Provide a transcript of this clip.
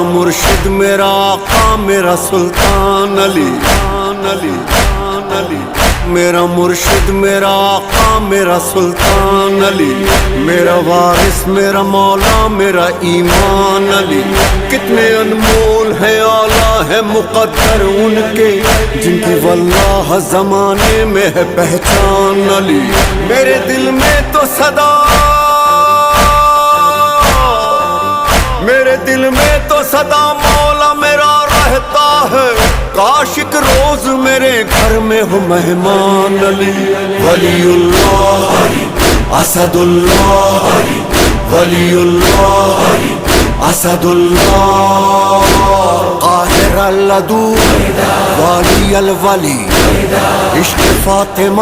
मुर्शिद मेरा आका मेरा सुल्तान अली, अली, अली। मेरा मुर्शिद मेरा आका मेरा सुल्तान अली, मेरा वारिस मेरा मौला मेरा ईमान अली। कितने अनमोल है आला है मुक़द्दर उनके, जिनकी वल्लाह ज़माने में है पहचान अली। मेरे दिल में तो सदा, मेरे दिल में तो सदा मौला मेरा रहता है। काशिक रोज मेरे घर में हो मेहमान अली। वलीउल्लाह असदुल्लाह, वलीउल्लाह असदुल्लाह, काहिर अल-अदू वाली अल वली, इश्क़ फातिमा।